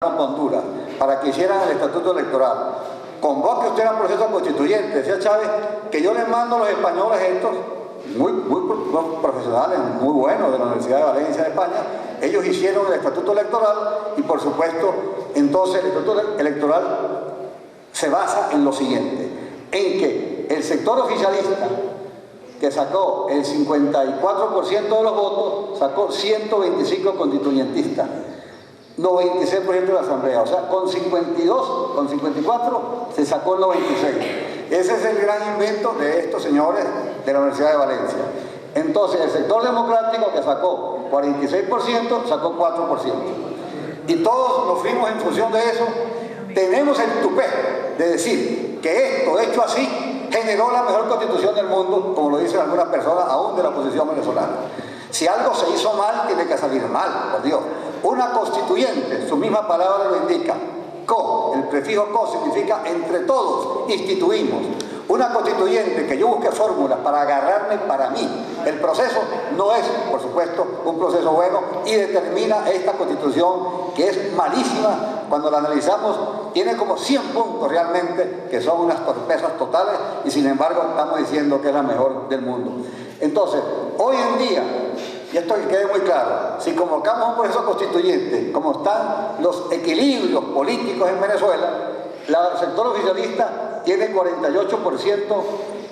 con Honduras para que hicieran el estatuto electoral. Convoque usted al proceso constituyente, decía Chávez, que yo les mando a los españoles estos, muy profesionales, muy buenos de la Universidad de Valencia de España. Ellos hicieron el estatuto electoral y por supuesto entonces el estatuto electoral se basa en lo siguiente, en que el sector oficialista, que sacó el 54% de los votos, sacó 125 constituyentistas, 96% de la Asamblea, o sea, con 52, con 54 se sacó el 96. Ese es el gran invento de estos señores de la Universidad de Valencia. Entonces, el sector democrático, que sacó 46%, sacó 4%. Y todos nos fuimos en función de eso. Tenemos el tupé de decir que esto, hecho así, generó la mejor constitución del mundo, como lo dicen algunas personas, aún de la oposición venezolana. Si algo se hizo mal, tiene que salir mal, por Dios. Una constituyente, su misma palabra lo indica. Co, el prefijo co significa entre todos instituimos. Una constituyente que yo busque fórmulas para agarrarme para mí. El proceso no es, por supuesto, un proceso bueno y determina esta constitución que es malísima. Cuando la analizamos, tiene como 100 puntos realmente, que son unas torpezas totales y sin embargo estamos diciendo que es la mejor del mundo. Entonces, hoy en día, y esto que quede muy claro, si convocamos un proceso constituyente, como están los equilibrios políticos en Venezuela, el sector oficialista tiene 48%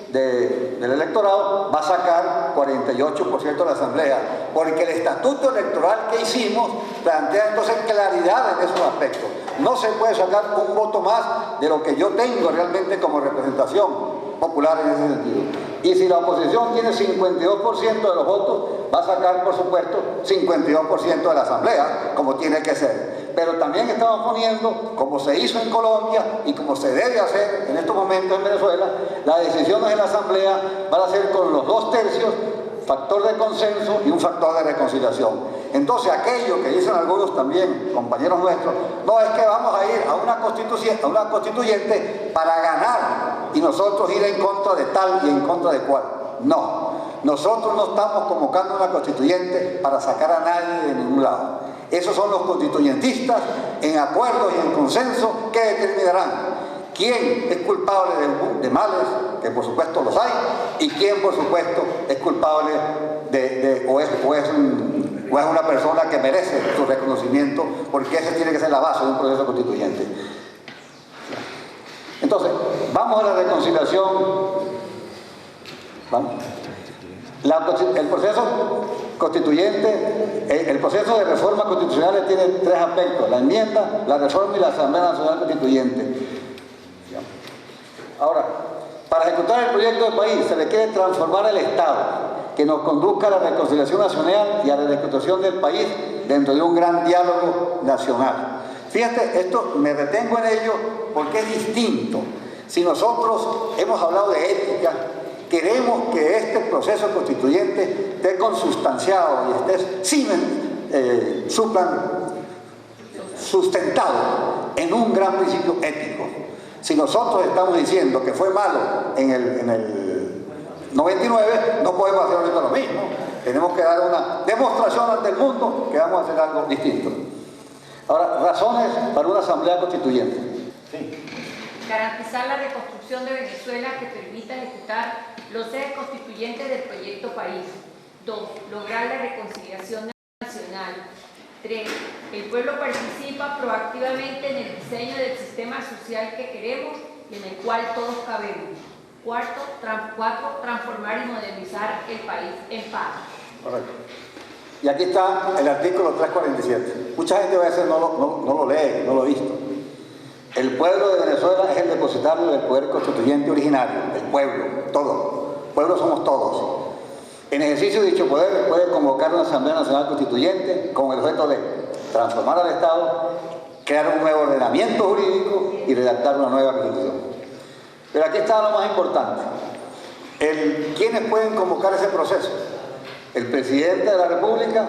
del electorado, va a sacar 48% de la Asamblea, porque el estatuto electoral que hicimos plantea entonces claridad en esos aspectos. No se puede sacar un voto más de lo que yo tengo realmente como representación popular en ese sentido. Y si la oposición tiene 52% de los votos, va a sacar, por supuesto, 52% de la Asamblea, como tiene que ser. Pero también estamos poniendo, como se hizo en Colombia y como se debe hacer en estos momentos en Venezuela, las decisiones en la Asamblea van a ser con los 2/3, factor de consenso y un factor de reconciliación. Entonces, aquello que dicen algunos también, compañeros nuestros, no es que vamos a ir a una constituyente para ganar y nosotros ir en contra de tal y en contra de cual. No, nosotros no estamos convocando una constituyente para sacar a nadie de ningún lado. Esos son los constituyentistas en acuerdo y en consenso que determinarán quién es culpable de males, que por supuesto los hay, y quién por supuesto es culpable o es una persona que merece su reconocimiento, porque esa tiene que ser la base de un proceso constituyente. Entonces, vamos a la reconciliación. Vamos. El proceso constituyente, el proceso de reforma constitucional tiene 3 aspectos: la enmienda, la reforma y la Asamblea Nacional Constituyente. Ahora, para ejecutar el proyecto de país se requiere transformar el Estado, que nos conduzca a la reconciliación nacional y a la reconstrucción del país dentro de un gran diálogo nacional. Fíjate, esto me retengo en ello porque es distinto. Si nosotros hemos hablado de ética, queremos que este proceso constituyente esté consustanciado y esté sustentado en un gran principio ético. Si nosotros estamos diciendo que fue malo en el 99, no podemos hacer ahorita lo mismo. Tenemos que dar una demostración ante el mundo que vamos a hacer algo distinto. Ahora, razones para una asamblea constituyente. Sí. Garantizar la reconstrucción de Venezuela que permita ejecutar los ejes constituyentes del proyecto país. 2. Lograr la reconciliación nacional. 3. El pueblo participa proactivamente en el diseño del sistema social que queremos y en el cual todos cabemos. 4. Transformar y modernizar el país en paz. Correcto. Y aquí está el artículo 347. Mucha gente va a decir no lo lee, no lo ha visto. El pueblo de Venezuela es el depositario del poder constituyente originario, el pueblo, todo. Pueblo somos todos. En ejercicio de dicho poder puede convocar una Asamblea Nacional Constituyente con el objeto de transformar al Estado, crear un nuevo ordenamiento jurídico y redactar una nueva Constitución. Pero aquí está lo más importante. ¿Quiénes pueden convocar ese proceso? El presidente de la República,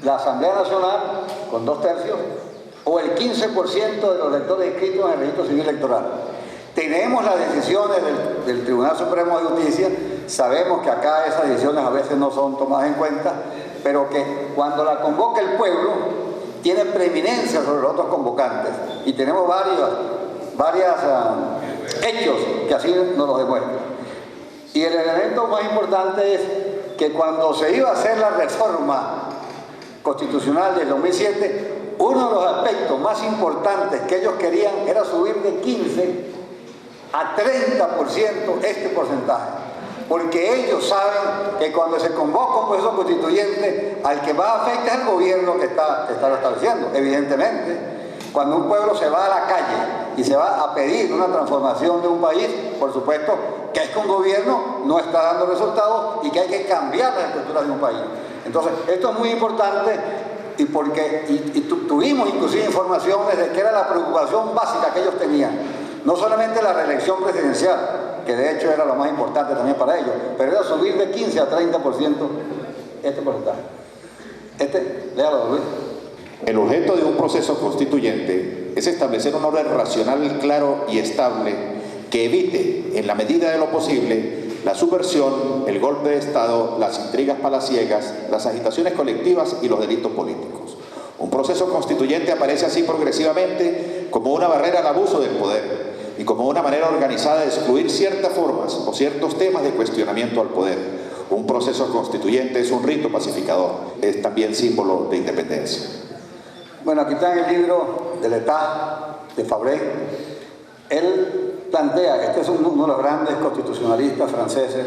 la Asamblea Nacional con 2/3 o el 15% de los electores inscritos en el registro civil electoral. Tenemos las decisiones del Tribunal Supremo de Justicia, sabemos que acá esas decisiones a veces no son tomadas en cuenta, pero que cuando la convoca el pueblo tiene preeminencia sobre los otros convocantes. Y tenemos varios hechos que así nos lo demuestran. Y el elemento más importante es que cuando se iba a hacer la reforma constitucional del 2007, uno de los aspectos más importantes que ellos querían era subir de 15 a 30% este porcentaje. Porque ellos saben que cuando se convoca un proceso constituyente, al que más afecta es el gobierno que está estableciendo, evidentemente. Cuando un pueblo se va a la calle y se va a pedir una transformación de un país, por supuesto que es que un gobierno no está dando resultados y que hay que cambiar las estructuras de un país. Entonces, esto es muy importante y tuvimos inclusive informaciones de que era la preocupación básica que ellos tenían. No solamente la reelección presidencial, que de hecho era lo más importante también para ellos, pero era subir de 15 a 30% este porcentaje. Léalo, Luis. El objeto de un proceso constituyente es establecer un orden racional, claro y estable que evite, en la medida de lo posible, la subversión, el golpe de Estado, las intrigas palaciegas, las agitaciones colectivas y los delitos políticos. Un proceso constituyente aparece así progresivamente como una barrera al abuso del poder y como una manera organizada de excluir ciertas formas o ciertos temas de cuestionamiento al poder. Un proceso constituyente es un rito pacificador, es también símbolo de independencia. Bueno, aquí está en el libro de l'État de Fabre. Él plantea, este es uno de los grandes constitucionalistas franceses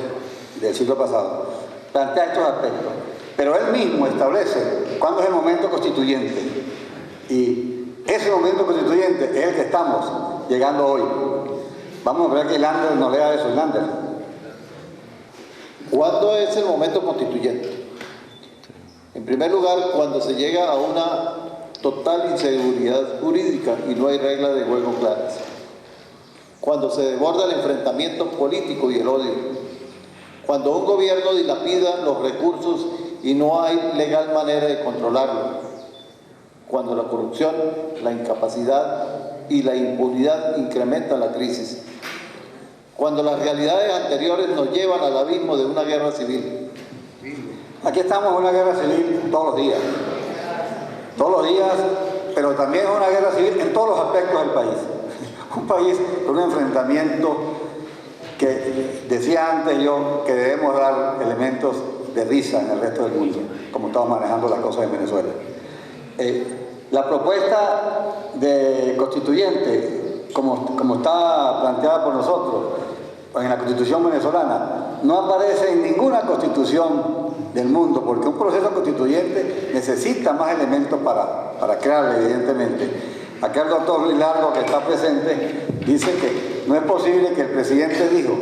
del siglo pasado, plantea estos aspectos, pero él mismo establece cuándo es el momento constituyente. Y ese momento constituyente es el que estamos llegando hoy. Vamos a ver que Lander nos lea eso. Lander. ¿Cuándo es el momento constituyente? En primer lugar, cuando se llega a una total inseguridad jurídica y no hay reglas de juego claras. Cuando se desborda el enfrentamiento político y el odio. Cuando un gobierno dilapida los recursos y no hay legal manera de controlarlo. Cuando la corrupción, la incapacidad y la impunidad incrementan la crisis. Cuando las realidades anteriores nos llevan al abismo de una guerra civil. Aquí estamos en una guerra civil todos los días. Todos los días, pero también es una guerra civil en todos los aspectos del país. Un país con un enfrentamiento que decía antes yo que debemos dar elementos de risa en el resto del mundo, como estamos manejando las cosas en Venezuela. La propuesta de constituyente, como está planteada por nosotros, en la Constitución venezolana, no aparece en ninguna constitución del mundo, porque un proceso constituyente necesita más elementos para crearlo, evidentemente. Acá el doctor Luis Largo, que está presente, dice que no es posible que el presidente dijo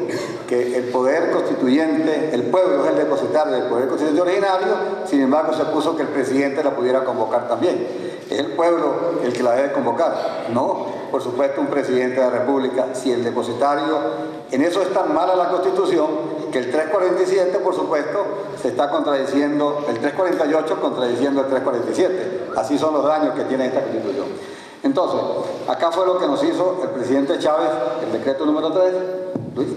que el poder constituyente, el pueblo es el depositario del poder constituyente originario, sin embargo se puso que el presidente la pudiera convocar también. Es el pueblo el que la debe convocar, no, por supuesto, un presidente de la República. Si el depositario, en eso es tan mala la Constitución, que el 347, por supuesto, se está contradiciendo, el 348 contradiciendo el 347. Así son los daños que tiene esta Constitución. Entonces, acá fue lo que nos hizo el presidente Chávez, el decreto número 3. Luis.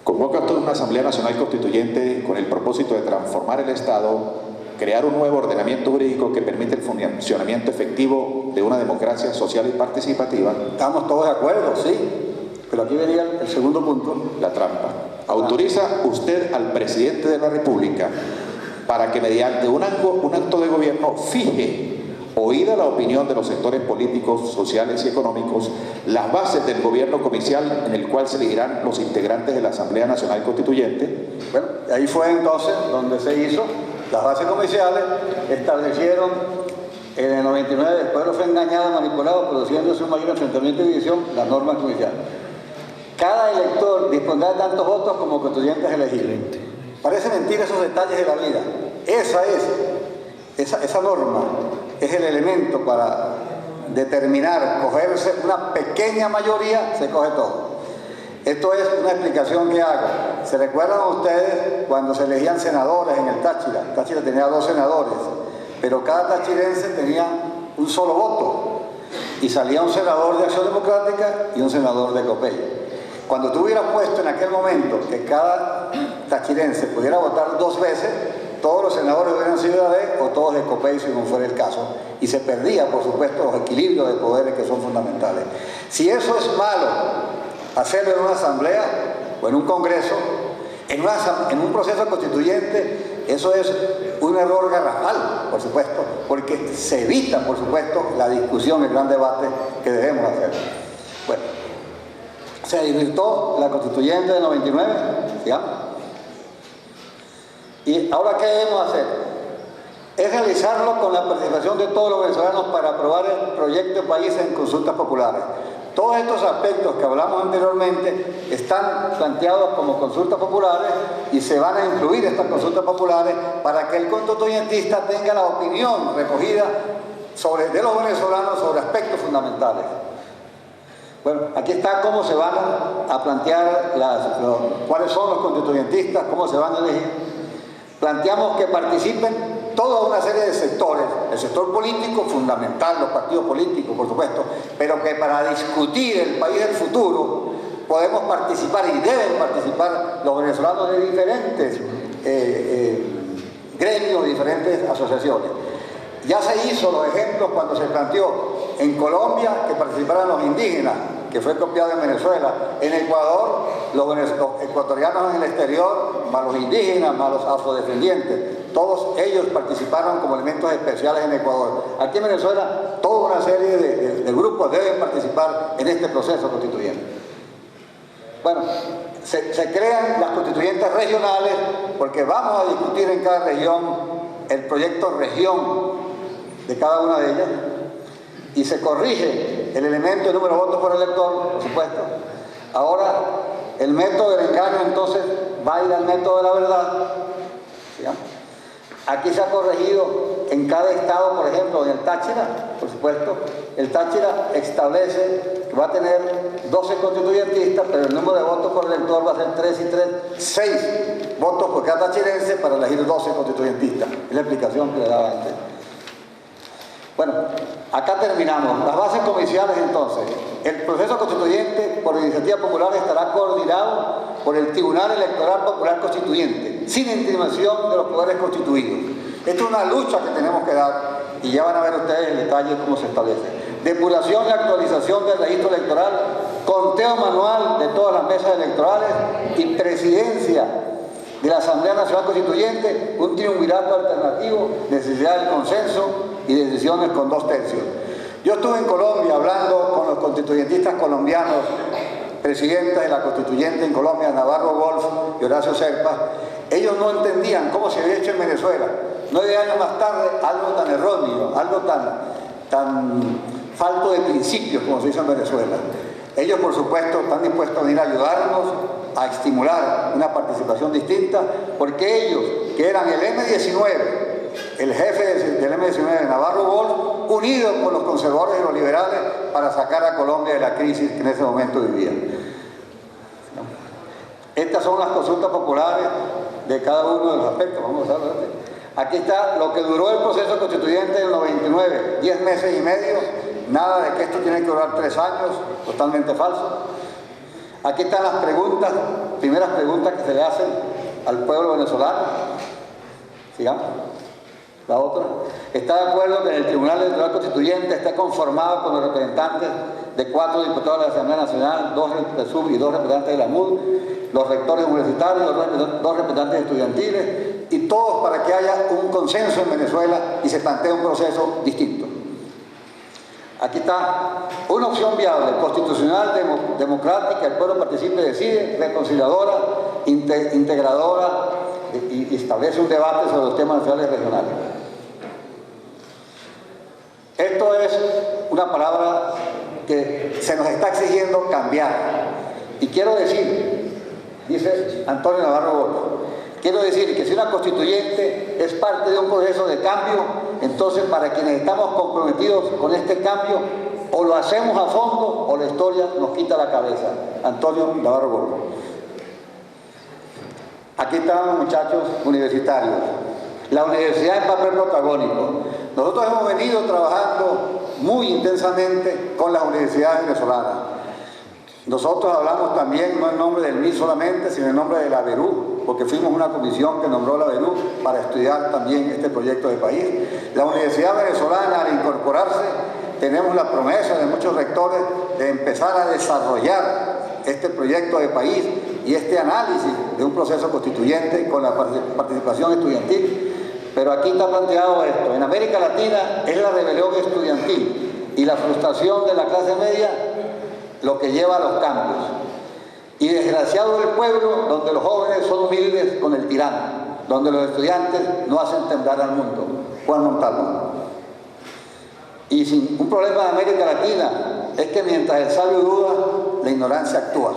Convoca toda una Asamblea Nacional Constituyente con el propósito de transformar el Estado, crear un nuevo ordenamiento jurídico que permite el funcionamiento efectivo de una democracia social y participativa. Estamos todos de acuerdo, sí, pero aquí venía el segundo punto. La trampa. Autoriza usted al presidente de la República para que mediante un acto de gobierno fije, oída la opinión de los sectores políticos, sociales y económicos, las bases del gobierno comercial en el cual se elegirán los integrantes de la Asamblea Nacional Constituyente. Bueno, ahí fue entonces donde se hizo. Las bases comerciales establecieron en el 99, el pueblo fue engañado, manipulado, produciéndose un mayor enfrentamiento y división, las normas comerciales. Cada elector dispondrá de tantos votos como constituyentes elegibles. Parece mentira esos detalles de la vida. Esa norma es el elemento para determinar, cogerse una pequeña mayoría, se coge todo. Esto es una explicación que hago. ¿Se recuerdan ustedes cuando se elegían senadores en el Táchira? Táchira tenía 2 senadores, pero cada tachirense tenía un solo voto. Y salía un senador de Acción Democrática y un senador de Copey. Cuando tú hubieras puesto en aquel momento que cada tachirense pudiera votar 2 veces, todos los senadores hubieran sido de AD o todos de COPEI, según fuera el caso, y se perdía, por supuesto, los equilibrios de poderes que son fundamentales. Si eso es malo, hacerlo en una asamblea o en un congreso, en un proceso constituyente, eso es un error garrafal, por supuesto, porque se evita, por supuesto, la discusión, el gran debate que debemos hacer. Bueno, se desvirtuó la constituyente del 99, ¿ya? Y ahora, ¿qué debemos hacer? Es realizarlo con la participación de todos los venezolanos para aprobar el proyecto de país en consultas populares. Todos estos aspectos que hablamos anteriormente están planteados como consultas populares y se van a incluir estas consultas populares para que el constituyentista tenga la opinión recogida de los venezolanos sobre aspectos fundamentales. Bueno, aquí está cómo se van a plantear, cuáles son los constituyentistas, cómo se van a elegir. Planteamos que participen toda una serie de sectores, el sector político fundamental, los partidos políticos, por supuesto, pero que para discutir el país del futuro podemos participar y deben participar los venezolanos de diferentes gremios, diferentes asociaciones. Ya se hizo los ejemplos cuando se planteó en Colombia que participaran los indígenas, que fue copiado en Venezuela. En Ecuador, los ecuatorianos en el exterior, más los indígenas, más los afrodescendientes, todos ellos participaron como elementos especiales en Ecuador. Aquí en Venezuela, toda una serie de grupos deben participar en este proceso constituyente. Bueno, se crean las constituyentes regionales porque vamos a discutir en cada región el proyecto región de cada una de ellas, y se corrige el elemento de número de votos por elector, por supuesto. Ahora, el método del engaño entonces va a ir al método de la verdad. ¿Sí? Aquí se ha corregido en cada estado, por ejemplo, en el Táchira, por supuesto, el Táchira establece que va a tener 12 constituyentistas, pero el número de votos por elector va a ser 3 y 3, 6 votos por cada tachirense para elegir 12 constituyentistas. Es la explicación que le daba antes. Bueno, acá terminamos. Las bases comiciales, entonces. El proceso constituyente por iniciativa popular estará coordinado por el Tribunal Electoral Popular Constituyente, sin intimación de los poderes constituidos. Esto es una lucha que tenemos que dar, y ya van a ver ustedes en detalle cómo se establece. Depuración y actualización del registro electoral, conteo manual de todas las mesas electorales y presidencia de la Asamblea Nacional Constituyente, un triunvirato alternativo, necesidad del consenso y decisiones con 2 tercios. Yo estuve en Colombia hablando con los constituyentistas colombianos, presidentes de la constituyente en Colombia, Navarro Wolf y Horacio Serpa. Ellos no entendían cómo se había hecho en Venezuela. 9 años más tarde, algo tan erróneo, algo tan falto de principios como se hizo en Venezuela. Ellos, por supuesto, están dispuestos a venir a ayudarnos, a estimular una participación distinta, porque ellos, que eran el M19, el jefe del M19, Navarro Wolf, unidos con los conservadores y los liberales para sacar a Colombia de la crisis que en ese momento vivía. Estas son las consultas populares de cada uno de los aspectos. Vamos a ver. Aquí está lo que duró el proceso constituyente del 99, 10 meses y medio, nada de que esto tiene que durar 3 años, totalmente falso. Aquí están las preguntas, primeras preguntas que se le hacen al pueblo venezolano. Sigamos. La otra. Está de acuerdo que en el Tribunal Electoral Constituyente esté conformado con los representantes de 4 diputados de la Asamblea Nacional, 2 del SUB y 2 representantes de la MUD, los rectores universitarios, 2 representantes estudiantiles, y todos para que haya un consenso en Venezuela y se plantee un proceso distinto. Aquí está una opción viable, constitucional, democrática, el pueblo participe y decide, reconciliadora, integradora, y establece un debate sobre los temas nacionales y regionales. Esto es una palabra que se nos está exigiendo cambiar. Y quiero decir, dice Antonio Navarro Wolf, quiero decir que si una constituyente es parte de un proceso de cambio, entonces para quienes estamos comprometidos con este cambio, o lo hacemos a fondo o la historia nos quita la cabeza. Antonio Navarro Wolf. Aquí están los muchachos universitarios. La universidad es papel protagónico. Nosotros hemos venido trabajando muy intensamente con las universidades venezolanas. Nosotros hablamos también, no en nombre del MIS solamente, sino en nombre de la Verú, porque fuimos una comisión que nombró la Verú para estudiar también este proyecto de país. La Universidad Venezolana, al incorporarse, tenemos la promesa de muchos rectores de empezar a desarrollar este proyecto de país y este análisis de un proceso constituyente con la participación estudiantil. Pero aquí está planteado esto: en América Latina es la rebelión estudiantil y la frustración de la clase media lo que lleva a los cambios. Y desgraciado el pueblo donde los jóvenes son humildes con el tirano, donde los estudiantes no hacen temblar al mundo. Juan Montalvo. Y sin un problema de América Latina es que mientras el sabio duda, la ignorancia actúa,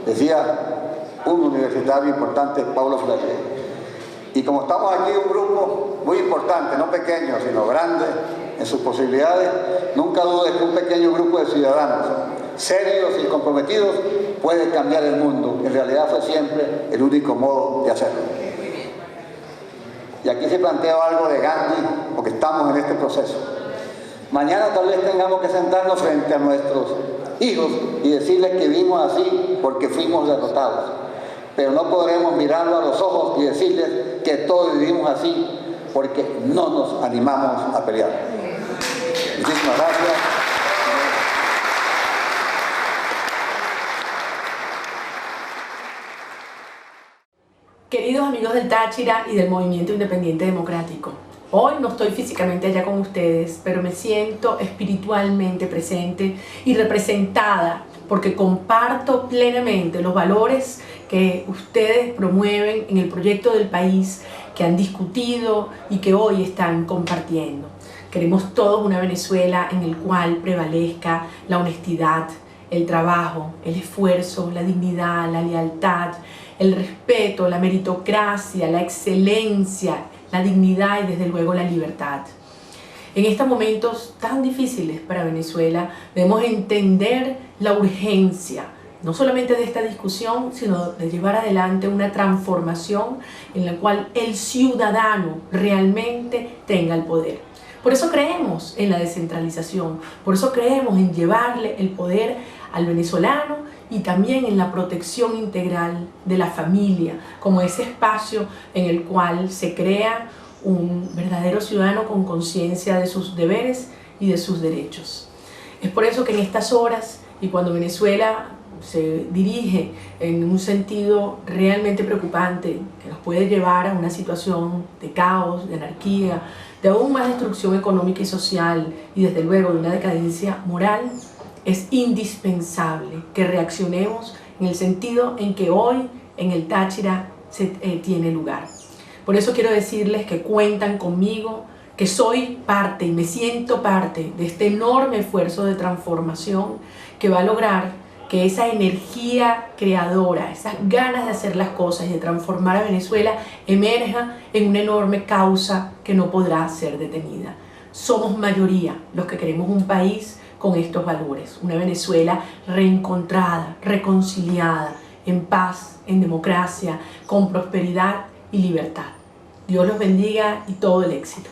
decía un universitario importante, Paulo Freire. Y como estamos aquí un grupo muy importante, no pequeño, sino grande en sus posibilidades, nunca dudes que un pequeño grupo de ciudadanos serios y comprometidos puede cambiar el mundo. En realidad fue siempre el único modo de hacerlo. Y aquí se plantea algo de Gandhi, porque estamos en este proceso. Mañana tal vez tengamos que sentarnos frente a nuestros hijos y decirles que vivimos así porque fuimos derrotados. Pero no podremos mirarlo a los ojos y decirles que todos vivimos así porque no nos animamos a pelear. Muchísimas gracias. Queridos amigos del Táchira y del Movimiento Independiente Democrático, hoy no estoy físicamente allá con ustedes, pero me siento espiritualmente presente y representada porque comparto plenamente los valores que ustedes promueven en el proyecto del país, que han discutido y que hoy están compartiendo. Queremos todos una Venezuela en el cual prevalezca la honestidad, el trabajo, el esfuerzo, la dignidad, la lealtad, el respeto, la meritocracia, la excelencia, la dignidad y desde luego la libertad. En estos momentos tan difíciles para Venezuela debemos entender la urgencia, no solamente de esta discusión, sino de llevar adelante una transformación en la cual el ciudadano realmente tenga el poder. Por eso creemos en la descentralización, por eso creemos en llevarle el poder al venezolano y también en la protección integral de la familia, como ese espacio en el cual se crea un verdadero ciudadano con conciencia de sus deberes y de sus derechos. Es por eso que en estas horas y cuando Venezuela se dirige en un sentido realmente preocupante, que nos puede llevar a una situación de caos, de anarquía, de aún más destrucción económica y social y desde luego de una decadencia moral, es indispensable que reaccionemos en el sentido en que hoy en el Táchira tiene lugar. Por eso quiero decirles que cuentan conmigo, que soy parte y me siento parte de este enorme esfuerzo de transformación que va a lograr que esa energía creadora, esas ganas de hacer las cosas y de transformar a Venezuela emerja en una enorme causa que no podrá ser detenida. Somos mayoría los que queremos un país con estos valores, una Venezuela reencontrada, reconciliada, en paz, en democracia, con prosperidad y libertad. Dios los bendiga y todo el éxito.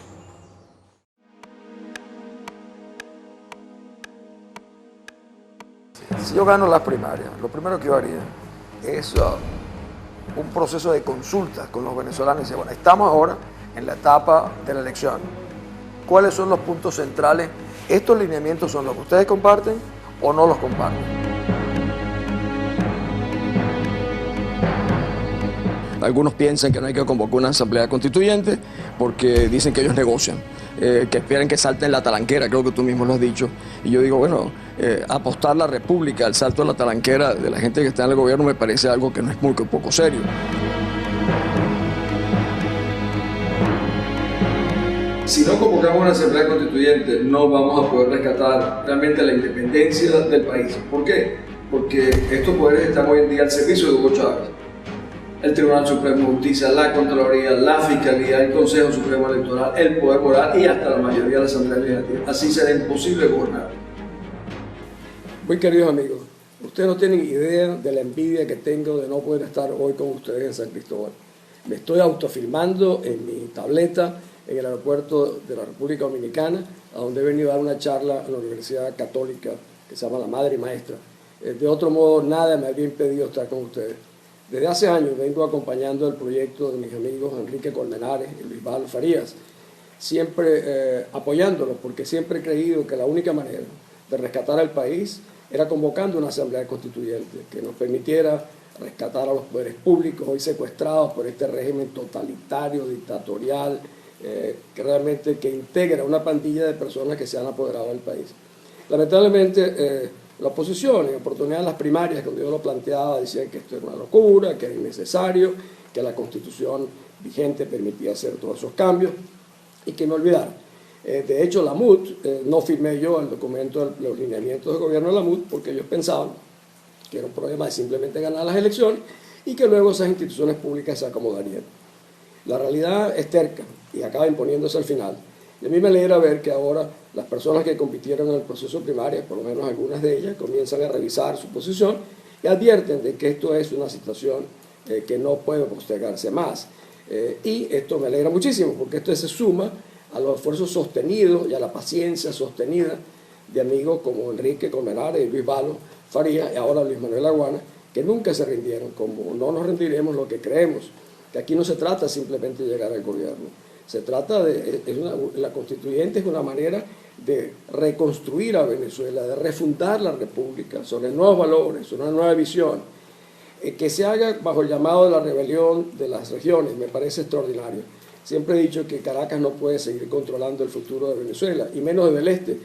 Si yo gano las primarias, lo primero que yo haría es un proceso de consulta con los venezolanos y decir, bueno, estamos ahora en la etapa de la elección. ¿Cuáles son los puntos centrales? ¿Estos lineamientos son los que ustedes comparten o no los comparten? Algunos piensan que no hay que convocar una asamblea constituyente porque dicen que ellos negocian, que esperan que salten la talanquera, creo que tú mismo lo has dicho. Y yo digo, bueno, apostar la república, el salto a la talanquera de la gente que está en el gobierno me parece algo que no es muy poco serio. Si no convocamos una asamblea constituyente, no vamos a poder rescatar realmente la independencia del país. ¿Por qué? Porque estos poderes están hoy en día al servicio de Hugo Chávez. El Tribunal Supremo de Justicia, la Contraloría, la Fiscalía, el Consejo Supremo Electoral, el Poder Moral y hasta la mayoría de la Asamblea Legislativa. Así será imposible gobernar. Muy queridos amigos, ustedes no tienen idea de la envidia que tengo de no poder estar hoy con ustedes en San Cristóbal. Me estoy autofilmando en mi tableta en el aeropuerto de la República Dominicana, a donde he venido a dar una charla en la Universidad Católica que se llama La Madre y Maestra. De otro modo, nada me habría impedido estar con ustedes. Desde hace años vengo acompañando el proyecto de mis amigos Enrique Colmenares y Luis Valo Farías, siempre apoyándolos, porque siempre he creído que la única manera de rescatar al país era convocando una asamblea constituyente que nos permitiera rescatar a los poderes públicos hoy secuestrados por este régimen totalitario, dictatorial, que realmente integra una pandilla de personas que se han apoderado del país. Lamentablemente, la oposición, en oportunidad de las primarias, cuando yo lo planteaba, decían que esto era una locura, que era innecesario, que la Constitución vigente permitía hacer todos esos cambios y que me olvidara. De hecho, la MUD, no firmé yo el documento de los lineamientos de gobierno de la MUD porque ellos pensaban que era un problema de simplemente ganar las elecciones y que luego esas instituciones públicas se acomodarían. La realidad es terca y acaba imponiéndose al final. Y a mí me alegra ver que ahora las personas que compitieron en el proceso primario, por lo menos algunas de ellas, comienzan a revisar su posición y advierten de que esto es una situación que no puede postergarse más. Y esto me alegra muchísimo porque esto se suma a los esfuerzos sostenidos y a la paciencia sostenida de amigos como Enrique Colmenares y Luis Valo Farías y ahora Luis Manuel Aguana, que nunca se rindieron, como no nos rendiremos lo que creemos, que aquí no se trata simplemente de llegar al gobierno, se trata la constituyente es una manera de reconstruir a Venezuela, de refundar la república sobre nuevos valores, una nueva visión, que se haga bajo el llamado de la rebelión de las regiones, me parece extraordinario. Siempre he dicho que Caracas no puede seguir controlando el futuro de Venezuela, y menos del este,